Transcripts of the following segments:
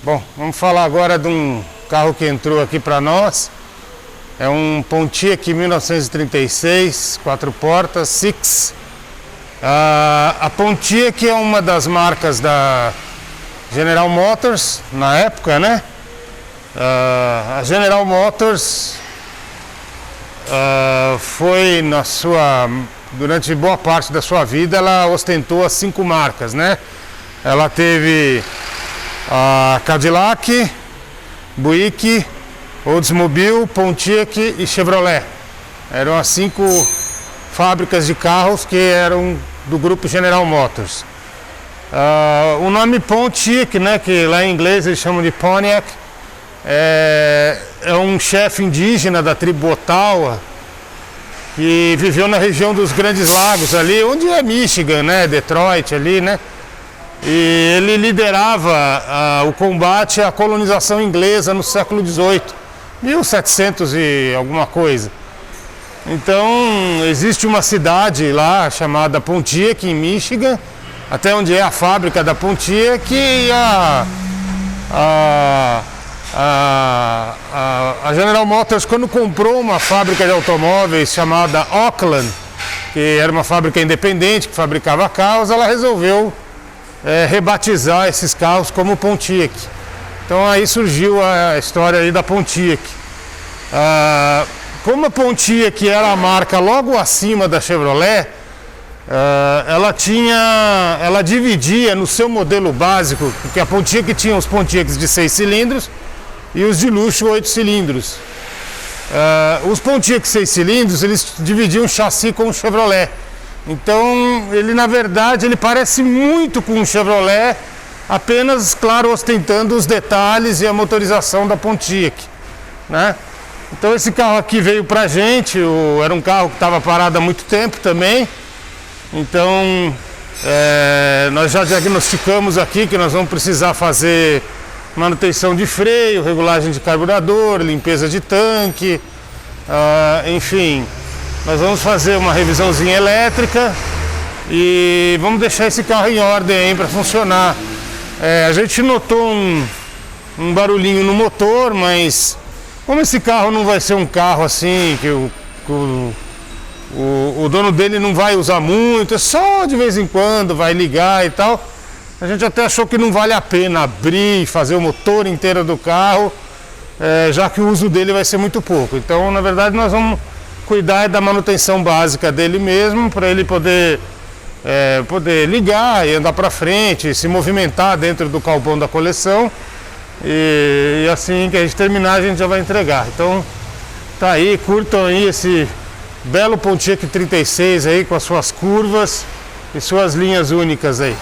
Bom, vamos falar agora de um carro que entrou aqui para nós. É um Pontiac 1936, 4 portas, Six. A Pontiac é uma das marcas da General Motors na época, né? A General Motors foi durante boa parte da sua vida, ela ostentou as 5 marcas, né? Ela teve a Cadillac, Buick, Oldsmobile, Pontiac e Chevrolet. Eram as 5 fábricas de carros que eram do grupo General Motors. O nome Pontiac, né, que lá em inglês eles chamam de Pontiac, é um chefe indígena da tribo Ottawa que viveu na região dos Grandes Lagos ali, onde é Michigan, né, Detroit ali, né? E ele liderava o combate à colonização inglesa no século XVIII, 1700 e alguma coisa. Então, existe uma cidade lá chamada Pontiac, em Michigan, até onde é a fábrica da Pontiac, e a General Motors, quando comprou uma fábrica de automóveis chamada Oakland, que era uma fábrica independente que fabricava carros, ela resolveu rebatizar esses carros como Pontiac. Então aí surgiu a história aí da Pontiac. Como a Pontiac era a marca logo acima da Chevrolet, ela dividia no seu modelo básico, porque a Pontiac tinha os Pontiacs de 6 cilindros e os de luxo 8 cilindros. Os Pontiac 6 cilindros, eles dividiam o chassi com o Chevrolet. Então, ele na verdade, ele parece muito com o Chevrolet, apenas, claro, ostentando os detalhes e a motorização da Pontiac, né? Então esse carro aqui veio pra gente, era um carro que estava parado há muito tempo também. Então, nós já diagnosticamos aqui que nós vamos precisar fazer manutenção de freio, regulagem de carburador, limpeza de tanque, enfim. Nós vamos fazer uma revisãozinha elétrica e vamos deixar esse carro em ordem aí para funcionar. A gente notou um barulhinho no motor, mas como esse carro não vai ser um carro assim, que o dono dele não vai usar muito, é só de vez em quando vai ligar e tal, a gente até achou que não vale a pena abrir e fazer o motor inteiro do carro, já que o uso dele vai ser muito pouco. Então, na verdade, nós vamos cuidar da manutenção básica dele mesmo, para ele poder ligar e andar para frente, se movimentar dentro do galpão da coleção, e assim que a gente terminar a gente já vai entregar. Então tá aí, curtam aí esse belo Pontiac 36 aí com as suas curvas e suas linhas únicas aí.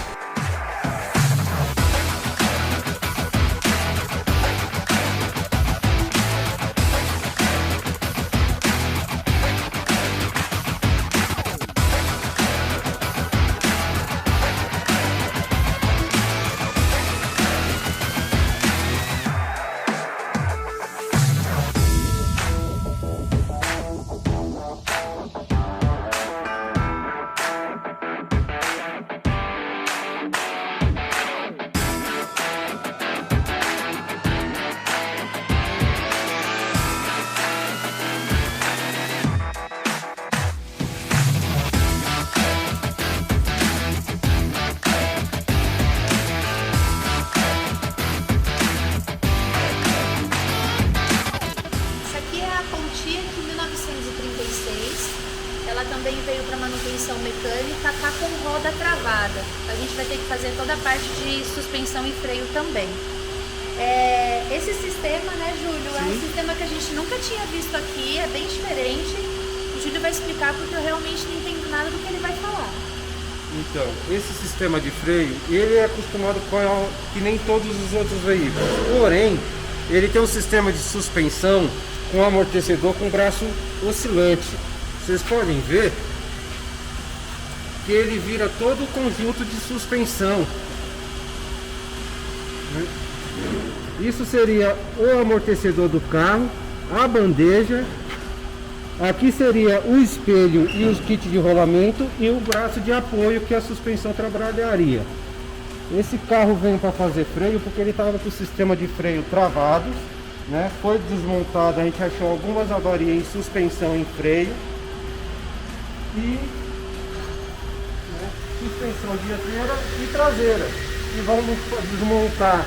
Ela também veio para manutenção mecânica, tá com roda travada. A gente vai ter que fazer toda a parte de suspensão e freio também. Esse sistema, né, Júlio, é um sistema que a gente nunca tinha visto aqui, é bem diferente. O Júlio vai explicar porque eu realmente não entendo nada do que ele vai falar. Então, esse sistema de freio, ele é acostumado com que nem todos os outros veículos. Porém, ele tem um sistema de suspensão com amortecedor com braço oscilante. Vocês podem ver que ele vira todo o conjunto de suspensão. Isso seria o amortecedor do carro, a bandeja, aqui seria o espelho e os kits de rolamento e o braço de apoio que a suspensão trabalharia. Esse carro veio para fazer freio porque ele estava com o sistema de freio travado, né? Foi desmontado, a gente achou algumas avarias em suspensão e freio. E suspensão dianteira e traseira. E vamos desmontar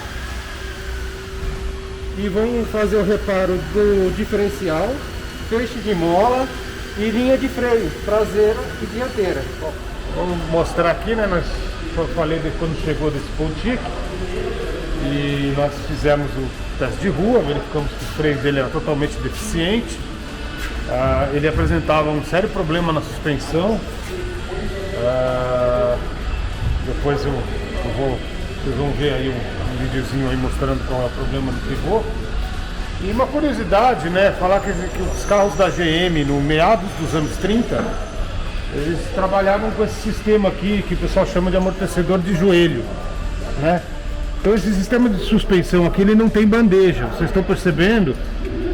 e vamos fazer o reparo do diferencial, feixe de mola e linha de freio traseira e dianteira. Vamos mostrar aqui, né? Eu falei de quando chegou desse Pontic e nós fizemos o teste de rua, verificamos que o freio dele era totalmente deficiente. Ele apresentava um sério problema na suspensão. Depois vocês vão ver aí um videozinho aí mostrando qual é o problema do pivô. E uma curiosidade, né? Falar que os carros da GM no meados dos anos 30, eles trabalhavam com esse sistema aqui que o pessoal chama de amortecedor de joelho, né? Então esse sistema de suspensão aqui, ele não tem bandeja. Vocês estão percebendo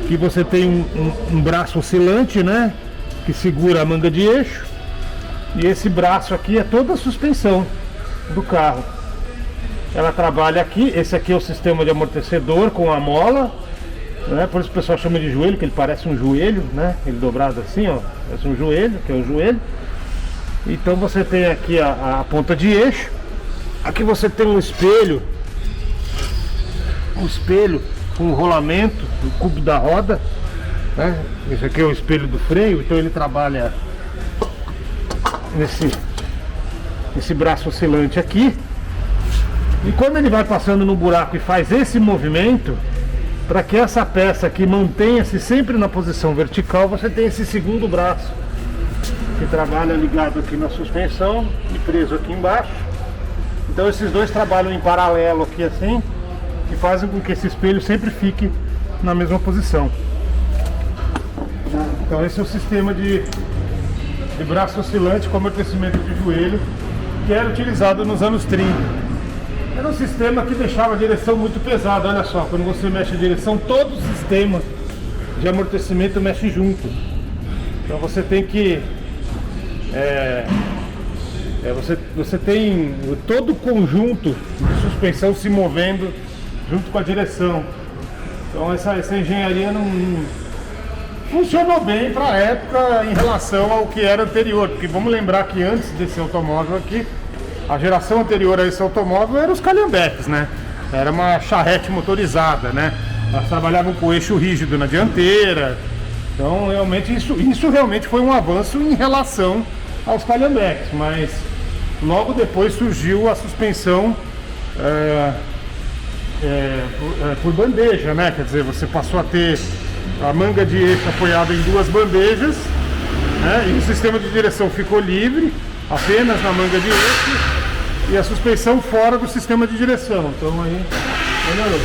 que você tem um braço oscilante, né? Que segura a manga de eixo. E esse braço aqui é toda a suspensão do carro. Ela trabalha aqui. Esse aqui é o sistema de amortecedor com a mola, né? Por isso o pessoal chama de joelho, que ele parece um joelho, né? Ele dobrado assim, ó. Parece um joelho, que é o joelho. Então você tem aqui a ponta de eixo. Aqui você tem um espelho com um rolamento do cubo da roda, né? Esse aqui é o espelho do freio. Então ele trabalha nesse braço oscilante aqui. E quando ele vai passando no buraco e faz esse movimento, para que essa peça aqui mantenha-se sempre na posição vertical, você tem esse segundo braço que trabalha ligado aqui na suspensão e preso aqui embaixo. Então esses dois trabalham em paralelo aqui assim, que fazem com que esse espelho sempre fique na mesma posição. Então esse é o sistema de braço oscilante com amortecimento de joelho que era utilizado nos anos 30. Era um sistema que deixava a direção muito pesada. Olha só, quando você mexe a direção, todo o sistema de amortecimento mexe junto. Então você tem que você tem todo o conjunto de suspensão se movendo junto com a direção. Então essa engenharia não funcionou bem para a época em relação ao que era anterior, porque vamos lembrar que antes desse automóvel aqui, a geração anterior a esse automóvel eram os calhambeques, né? Era uma charrete motorizada, né? Elas trabalhavam com eixo rígido na dianteira. Então realmente isso realmente foi um avanço em relação aos calhambeques, mas logo depois surgiu a suspensão por bandeja, né? Quer dizer, você passou a ter a manga de eixo apoiada em duas bandejas, né? E o sistema de direção ficou livre, apenas na manga de eixo, e a suspensão fora do sistema de direção. Então aí melhorou.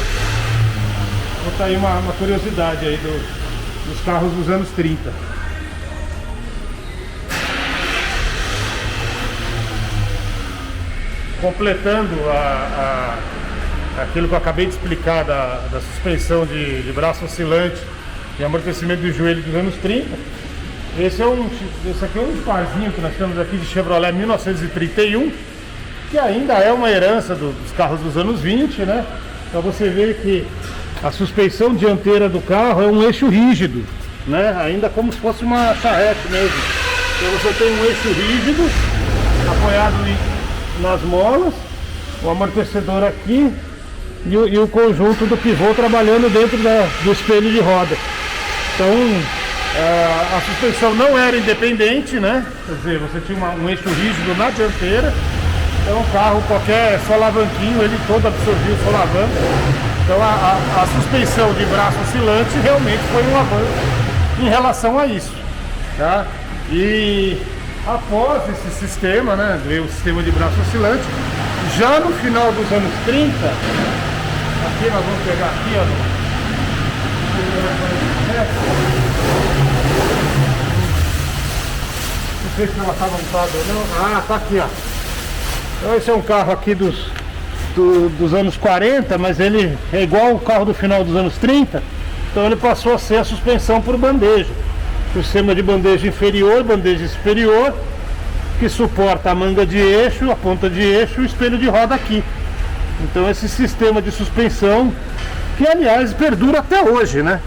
Vou botar aí uma curiosidade aí dos carros dos anos 30. Completando aquilo que eu acabei de explicar da suspensão de braço oscilante e amortecimento do joelho dos anos 30. Esse aqui é um parzinho que nós temos aqui de Chevrolet 1931, que ainda é uma herança dos carros dos anos 20, né? Então você vê que a suspensão dianteira do carro é um eixo rígido, né? Ainda como se fosse uma charrete mesmo. Então você tem um eixo rígido apoiado nas molas, o amortecedor aqui e o conjunto do pivô trabalhando dentro do espelho de roda. Então a suspensão não era independente, né? Quer dizer, você tinha um eixo rígido na dianteira. Então o carro, qualquer solavanquinho, ele todo absorvia o solavanco. Então a suspensão de braço oscilante realmente foi um avanço em relação a isso, tá? E após esse sistema, né, veio o sistema de braço oscilante. Já no final dos anos 30, aqui nós vamos pegar aqui, ó, não sei se ela está montada ou não. Ah, tá aqui, ó. Então esse é um carro aqui dos anos 40, mas ele é igual o carro do final dos anos 30. Então ele passou a ser a suspensão por bandeja. O sistema de bandeja inferior, bandeja superior, que suporta a manga de eixo, a ponta de eixo e o espelho de roda aqui. Então esse sistema de suspensão, que aliás perdura até hoje, né?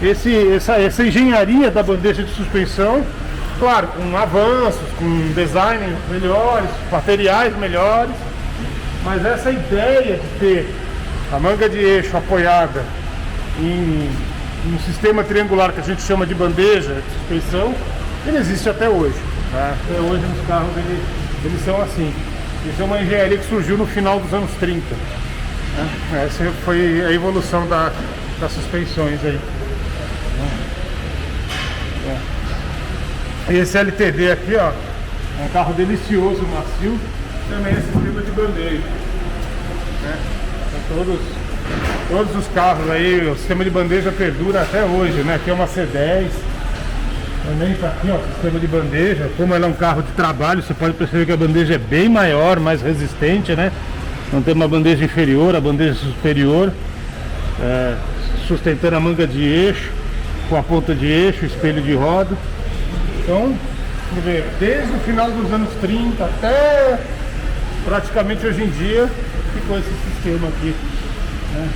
Essa engenharia da bandeja de suspensão, claro, com avanços, com design melhores, materiais melhores, mas essa ideia de ter a manga de eixo apoiada em um sistema triangular que a gente chama de bandeja de suspensão, ele existe até hoje. Tá? Até hoje nos carros eles são assim. Isso é uma engenharia que surgiu no final dos anos 30. Né? Essa foi a evolução das suspensões aí. Esse LTD aqui, ó, é um carro delicioso, macio, também é sistema de bandeja. Né? Então, todos os carros aí, o sistema de bandeja perdura até hoje, né? Aqui é uma C10, também tá aqui, ó, sistema de bandeja. Como ela é um carro de trabalho, você pode perceber que a bandeja é bem maior, mais resistente, né? Não tem uma bandeja inferior, a bandeja superior, sustentando a manga de eixo, com a ponta de eixo, espelho de roda. Então, vamos ver, desde o final dos anos 30 até praticamente hoje em dia, ficou esse sistema aqui. Né?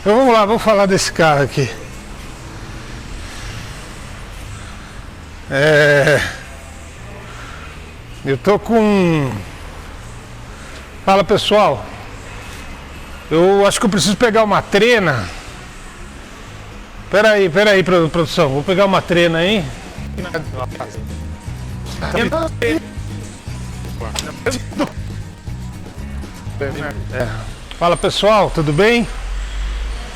Então vamos lá, vamos falar desse carro aqui. Eu tô com... Fala pessoal, eu acho que eu preciso pegar uma trena. Pera aí, produção, vou pegar uma trena aí. Fala pessoal, tudo bem?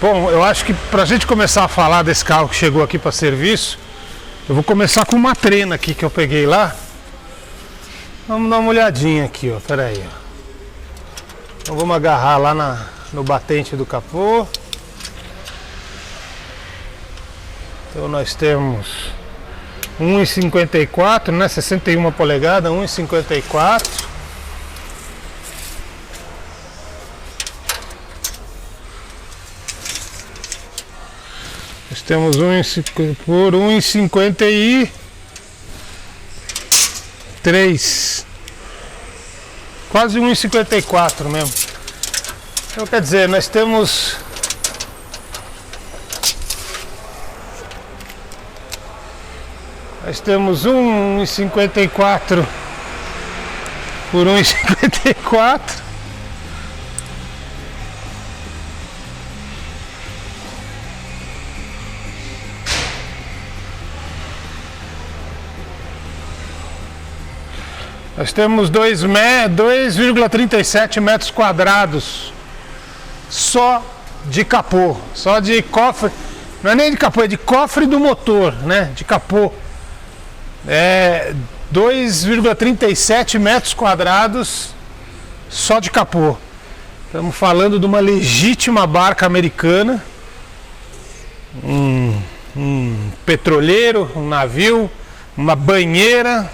Bom, eu acho que pra gente começar a falar desse carro que chegou aqui para serviço, eu vou começar com uma trena aqui que eu peguei lá. Vamos dar uma olhadinha aqui, ó, pera aí. Então vamos agarrar lá no batente do capô. Então nós temos 1,54, né, 61 polegadas, 1,54. Nós temos por 1,53, quase 1,54 mesmo. Então quer dizer, nós temos Nós temos 1,54 por 1,54. Nós temos 2,37 metros quadrados só de capô, só de cofre. Não é nem de capô, é de cofre do motor, né? De capô. 2,37 metros quadrados só de capô. Estamos falando de uma legítima barca americana, um petroleiro, um navio, uma banheira,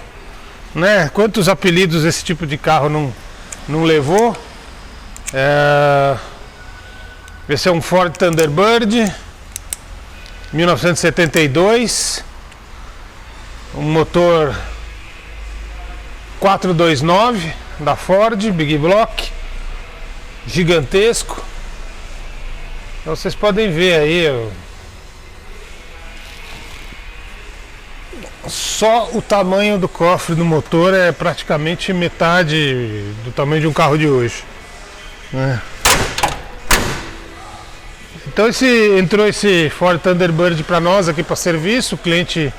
né? Quantos apelidos esse tipo de carro não levou? Esse é um Ford Thunderbird 1972, um motor 429 da Ford, Big Block, gigantesco, Então vocês podem ver aí, ó, só o tamanho do cofre do motor é praticamente metade do tamanho de um carro de hoje, né? Então entrou esse Ford Thunderbird para nós aqui para serviço, o cliente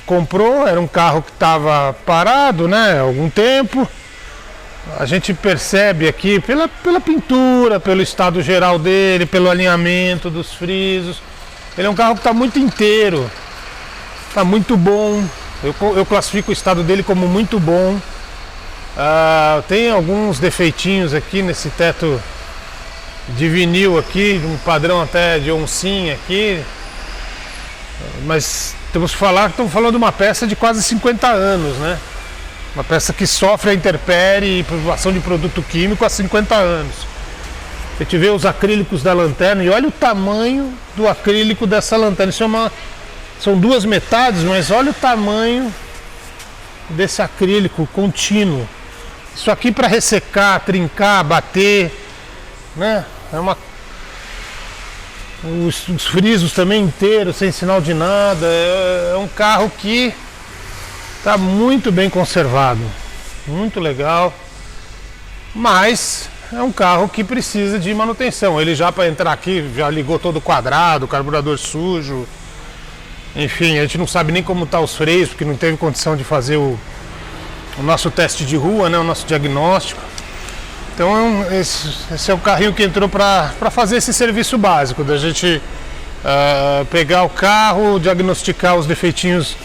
comprou, era um carro que estava parado, né, há algum tempo. A gente percebe aqui pela pintura, pelo estado geral dele, pelo alinhamento dos frisos. Ele é um carro que está muito inteiro, está muito bom. Eu classifico o estado dele como muito bom. Tem alguns defeitinhos aqui nesse teto de vinil aqui, um padrão até de oncinha aqui, mas estamos falando de uma peça de quase 50 anos, né? Uma peça que sofre a intempérie e ação de produto químico há 50 anos. A gente vê os acrílicos da lanterna e olha o tamanho do acrílico dessa lanterna. Isso são duas metades, mas olha o tamanho desse acrílico contínuo. Isso aqui para ressecar, trincar, bater, né? Os frisos também inteiros, sem sinal de nada. É um carro que está muito bem conservado, muito legal, mas é um carro que precisa de manutenção. Ele já para entrar aqui já ligou todo quadrado, carburador sujo, enfim, a gente não sabe nem como está os freios, porque não teve condição de fazer o nosso teste de rua, né, o nosso diagnóstico. Então esse é o carrinho que entrou para fazer esse serviço básico, da gente pegar o carro, diagnosticar os defeitinhos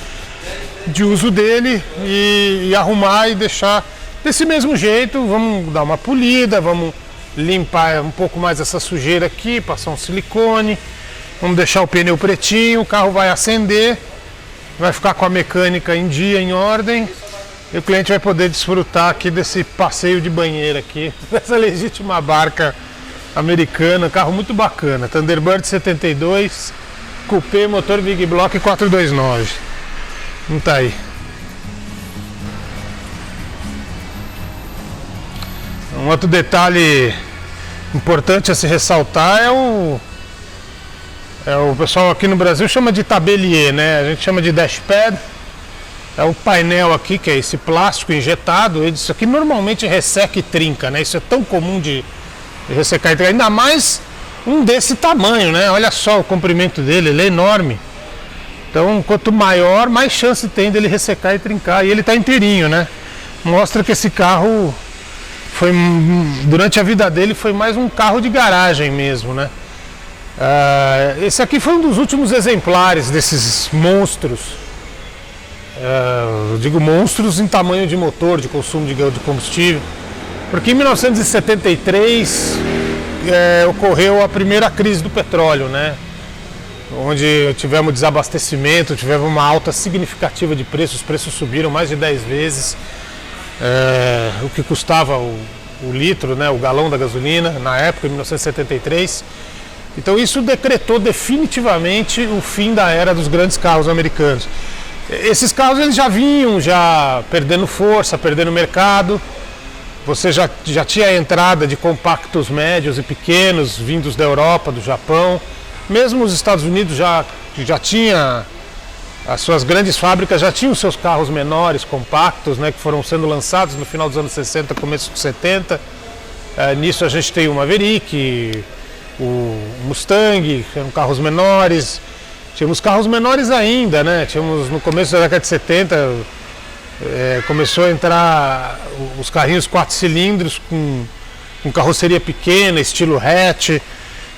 de uso dele e arrumar e deixar desse mesmo jeito. Vamos dar uma polida, vamos limpar um pouco mais essa sujeira aqui, passar um silicone, vamos deixar o pneu pretinho, o carro vai acender, vai ficar com a mecânica em dia, em ordem. E o cliente vai poder desfrutar aqui desse passeio de banheira aqui, dessa legítima barca americana, carro muito bacana, Thunderbird 72, Coupé, motor Big Block 429. Não tá aí. Um outro detalhe importante a se ressaltar é o pessoal aqui no Brasil chama de tabelier, né? A gente chama de dashpad. É o painel aqui, que é esse plástico injetado. Isso aqui normalmente resseca e trinca, né? Isso é tão comum de ressecar e trincar. Ainda mais um desse tamanho, né? Olha só o comprimento dele, ele é enorme. Então, quanto maior, mais chance tem dele ressecar e trincar. E ele está inteirinho, né? Mostra que esse carro foi, durante a vida dele, foi mais um carro de garagem mesmo, né? Esse aqui foi um dos últimos exemplares desses monstros. Eu digo monstros em tamanho de motor, de consumo de combustível, porque em 1973 ocorreu a primeira crise do petróleo, né? Onde tivemos desabastecimento, tivemos uma alta significativa de preços, os preços subiram mais de 10 vezes o que custava o litro, né, o galão da gasolina, na época, em 1973. Então isso decretou definitivamente o fim da era dos grandes carros americanos. Esses carros eles já vinham perdendo força, perdendo mercado. Você já tinha a entrada de compactos médios e pequenos vindos da Europa, do Japão. Mesmo os Estados Unidos já tinha as suas grandes fábricas, já tinham seus carros menores, compactos, né, que foram sendo lançados no final dos anos 60, começo dos 70. Nisso a gente tem o Maverick, o Mustang, que eram carros menores. Tínhamos carros menores ainda, né? Tínhamos no começo da década de 70, começou a entrar os carrinhos 4 cilindros com carroceria pequena, estilo hatch.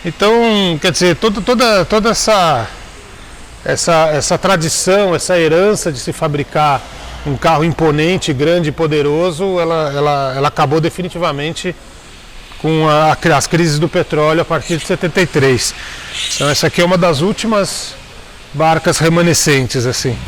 Então, quer dizer, toda essa tradição, essa herança de se fabricar um carro imponente, grande e poderoso, ela acabou definitivamente com as crises do petróleo a partir de 73. Então essa aqui é uma das últimas barcas remanescentes, assim.